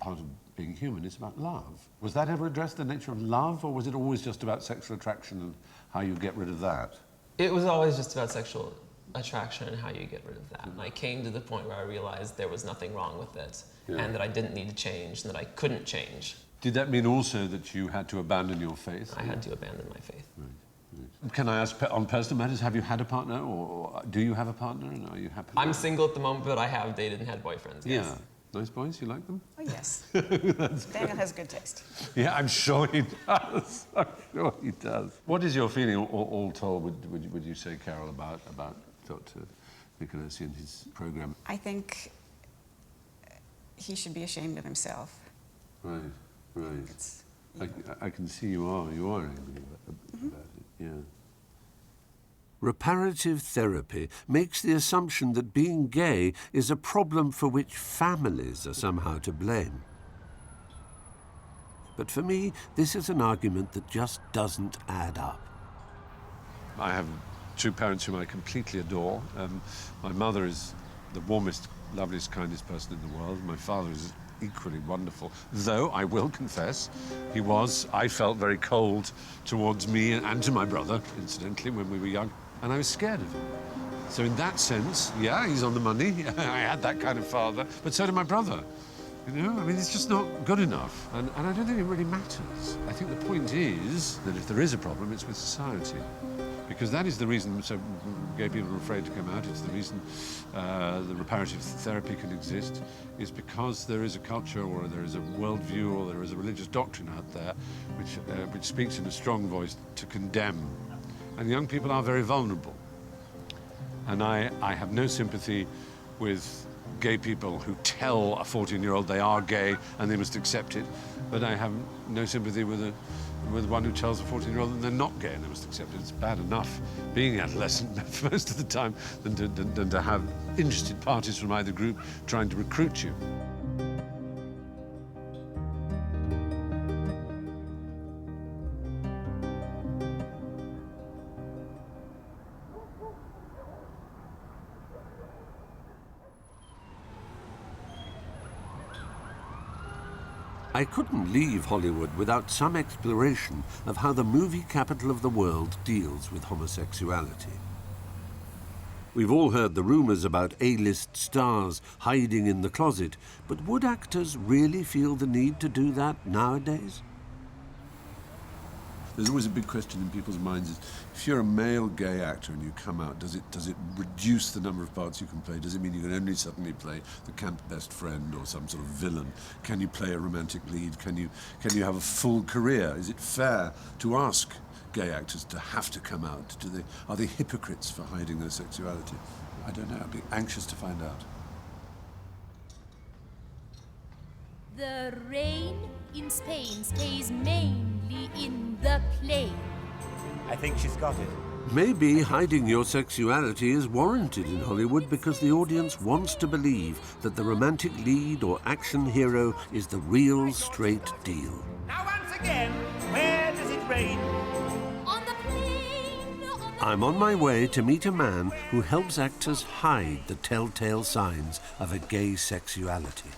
part of being human, is about love. Was that ever addressed, the nature of love, or was it always just about sexual attraction and how you get rid of that? It was always just about sexual attraction and how you get rid of that. And I came to the point where I realized there was nothing wrong with it, and that I didn't need to change, and that I couldn't change. Did that mean also that you had to abandon your faith? I had to abandon my faith. Right. Can I ask, on personal matters, have you had a partner, or do you have a partner, and are you happy? I'm single at the moment, but I have dated and had boyfriends, yes. Yeah. Nice boys, you like them? Oh, yes. Daniel has good taste. Yeah, I'm sure he does. I'm sure he does. What is your feeling, all told, would you say, Carol, about Dr. Nicolosi and his program? I think he should be ashamed of himself. Right. I can see you are angry about it, yeah. Reparative therapy makes the assumption that being gay is a problem for which families are somehow to blame. But for me, this is an argument that just doesn't add up. I have two parents whom I completely adore. My mother is the warmest, loveliest, kindest person in the world. My father is equally wonderful, though I will confess, I felt very cold towards me and to my brother, incidentally, when we were young. And I was scared of him. So in that sense, yeah, he's on the money. I had that kind of father, but so did my brother. You know, I mean, it's just not good enough. And I don't think it really matters. I think the point is that if there is a problem, it's with society. Because that is the reason so gay people are afraid to come out. It's the reason the reparative therapy can exist, is because there is a culture or there is a worldview or there is a religious doctrine out there which speaks in a strong voice to condemn. And young people are very vulnerable. And I have no sympathy with gay people who tell a 14-year-old they are gay and they must accept it. But I have no sympathy with one who tells a 14-year-old that they're not gay and they must accept it. It's bad enough being adolescent most of the time than to have interested parties from either group trying to recruit you. I couldn't leave Hollywood without some exploration of how the movie capital of the world deals with homosexuality. We've all heard the rumours about A-list stars hiding in the closet, but would actors really feel the need to do that nowadays? There's always a big question in people's minds is, if you're a male gay actor and you come out, does it reduce the number of parts you can play? Does it mean you can only suddenly play the camp best friend or some sort of villain? Can you play a romantic lead? Can you have a full career? Is it fair to ask gay actors to have to come out? Are they hypocrites for hiding their sexuality? I don't know. I'd be anxious to find out. The rain in Spain stays mainly in the plain. I think she's got it. Maybe hiding your sexuality is warranted in Hollywood because the audience wants to believe that the romantic lead or action hero is the real straight deal. Now once again, where does it rain? On the plain. I'm on my way to meet a man who helps actors hide the telltale signs of a gay sexuality.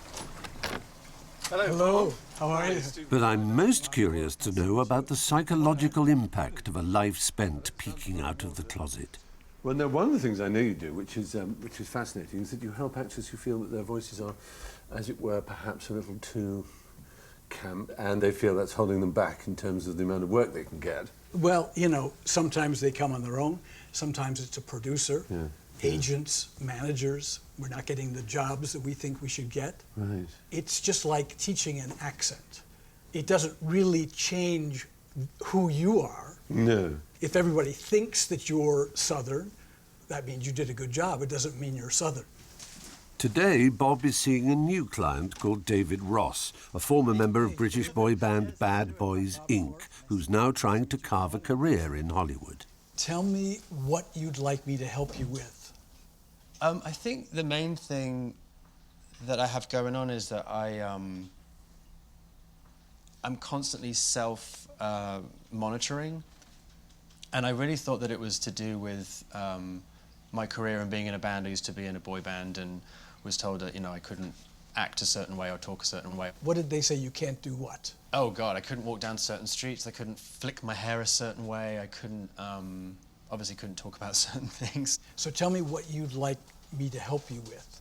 Hello. How are you? But I'm most curious to know about the psychological impact of a life spent peeking out of the closet. Well, no, one of the things I know you do, which is fascinating, is that you help actors who feel that their voices are, as it were, perhaps a little too camp, and they feel that's holding them back in terms of the amount of work they can get. Well, you know, sometimes they come on their own. Sometimes it's a producer, agents, managers. We're not getting the jobs that we think we should get. Right. It's just like teaching an accent. It doesn't really change who you are. No. If everybody thinks that you're Southern, that means you did a good job. It doesn't mean you're Southern. Today, Bob is seeing a new client called David Ross, a former member of British boy band Bad Boys Inc., who's now trying to carve a career in Hollywood. Tell me what you'd like me to help you with. I think the main thing that I have going on is that I'm constantly self-monitoring, and I really thought that it was to do with my career and being in a band. I used to be in a boy band and was told that, you know, I couldn't act a certain way or talk a certain way. What did they say? You can't do what? Oh God, I couldn't walk down certain streets. I couldn't flick my hair a certain way. I couldn't, obviously couldn't talk about certain things. So tell me what you'd like me to help you with.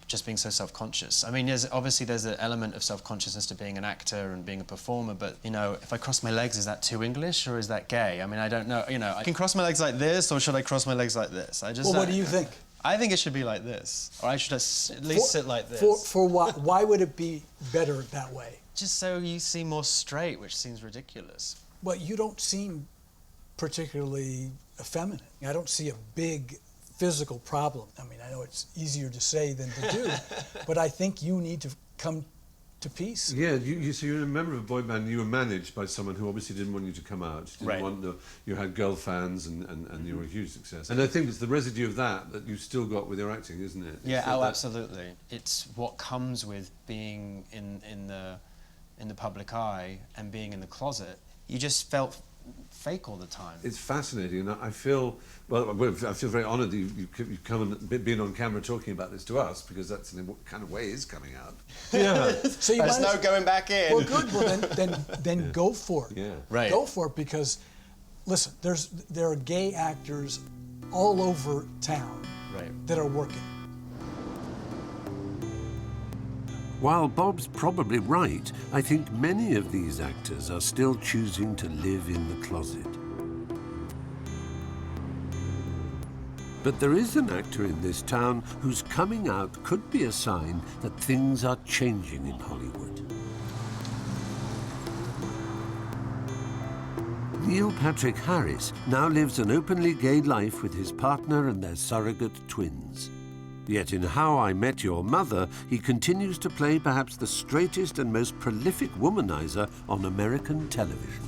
Just being so self-conscious. I mean, obviously there's an element of self-consciousness to being an actor and being a performer, but, you know, if I cross my legs, is that too English or is that gay? I mean, I don't know. You know, I can cross my legs like this, or should I cross my legs like this? I just. Well, what do you think? I think it should be like this, or I should at least sit like this. For what? Why would it be better that way? Just so you seem more straight, which seems ridiculous. Well, you don't seem particularly effeminate. I don't see a big physical problem. I mean, I know it's easier to say than to do, but I think you need to come to peace. Yeah, so you're a member of a boy band. You were managed by someone who obviously didn't want you to come out. Didn't want you had girl fans and you were a huge success. And I think it's the residue of that you've still got with your acting, isn't it? Yeah, absolutely. It's what comes with being in the public eye and being in the closet. You just felt fake all the time. It's fascinating, and I feel very honoured that you've come and been on camera talking about this to us, because that's in what kind of way is coming out. Yeah. So there's no going back in. Well, good. Well, then go for it. Yeah. Right. Go for it, because, listen, there are gay actors all over town that are working. While Bob's probably right, I think many of these actors are still choosing to live in the closet. But there is an actor in this town whose coming out could be a sign that things are changing in Hollywood. Neil Patrick Harris now lives an openly gay life with his partner and their surrogate twins. Yet in How I Met Your Mother, he continues to play perhaps the straightest and most prolific womanizer on American television.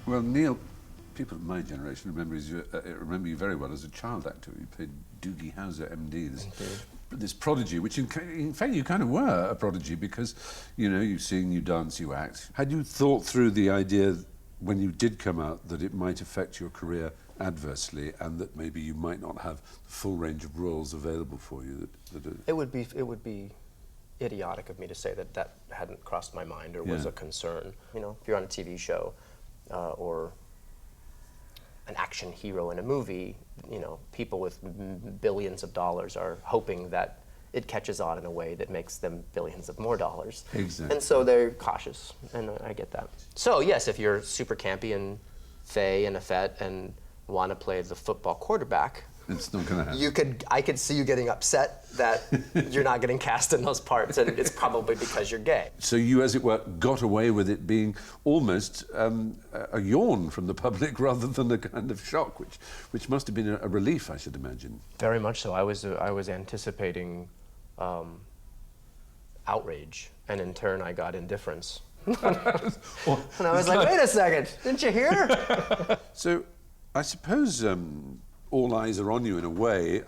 Well, Neil, people of my generation remember you very well as a child actor. You played Doogie Howser, MD, this prodigy, which in fact you kind of were a prodigy, because, you know, you sing, you dance, you act. Had you thought through the idea when you did come out that it might affect your career adversely, and that maybe you might not have the full range of roles available for you? It would be idiotic of me to say that that hadn't crossed my mind or was a concern. You know, if you're on a TV show or an action hero in a movie, you know, people with billions of dollars are hoping that it catches on in a way that makes them billions of more dollars. Exactly. And so they're cautious, and I get that. So yes, if you're super campy and fey and effete and want to play the football quarterback, it's not going to happen. I could see you getting upset that you're not getting cast in those parts, and it's probably because you're gay. So you, as it were, got away with it being almost a yawn from the public rather than a kind of shock, which must have been a relief, I should imagine. Very much so. I was anticipating outrage, and in turn I got indifference. And I was like, wait a second, didn't you hear? So I suppose all eyes are on you in a way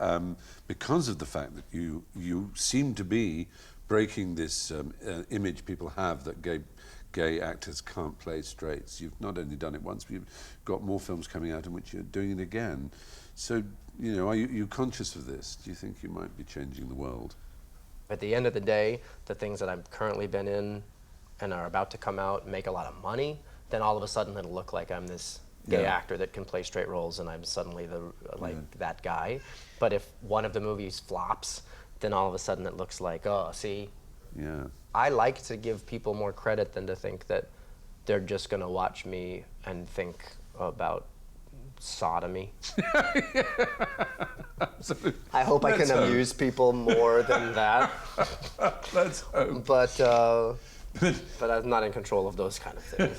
because of the fact that you seem to be breaking this image people have that gay actors can't play straights. You've not only done it once, but you've got more films coming out in which you're doing it again. So, you know, are you conscious of this? Do you think you might be changing the world? At the end of the day, the things that I've currently been in and are about to come out and make a lot of money, then all of a sudden it'll look like I'm this gay actor that can play straight roles, and I'm suddenly that guy. But if one of the movies flops, then all of a sudden it looks like, oh, see? Yeah. I like to give people more credit than to think that they're just gonna watch me and think about sodomy. Absolutely. I hope I can amuse people more than that. Let's hope. But I'm not in control of those kind of things.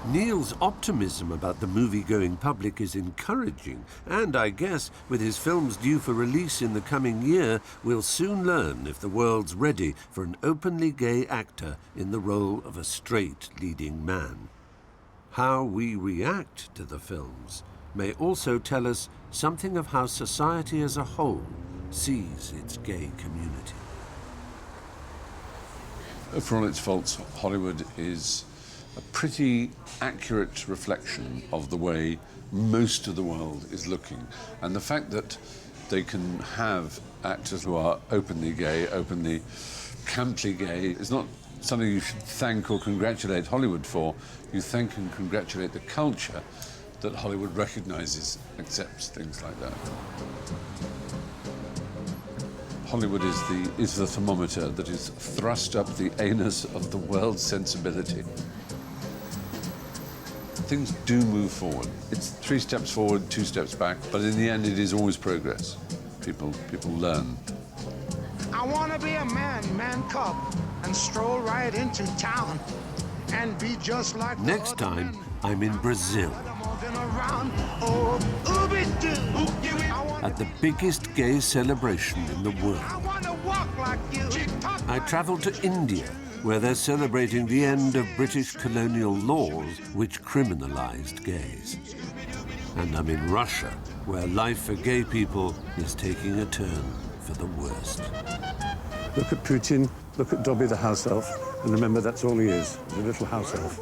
Neil's optimism about the movie going public is encouraging, and I guess with his films due for release in the coming year, we'll soon learn if the world's ready for an openly gay actor in the role of a straight leading man. How we react to the films may also tell us something of how society as a whole sees its gay community. For all its faults, Hollywood is a pretty accurate reflection of the way most of the world is looking. And the fact that they can have actors who are openly gay, openly camply gay, is not something you should thank or congratulate Hollywood for. You thank and congratulate the culture that Hollywood recognizes, accepts things like that. Hollywood is the thermometer that is thrust up the anus of the world's sensibility. Things do move forward. It's 3 steps forward, 2 steps back, but in the end it is always progress. People learn. I want to be a man cub, and stroll right into town and be just like Next time, I'm in Brazil. At the biggest gay celebration in the world. I travel to India, where they're celebrating the end of British colonial laws which criminalized gays. And I'm in Russia, where life for gay people is taking a turn for the worst. Look at Putin, look at Dobby the house elf, and remember that's all he is, a little house elf.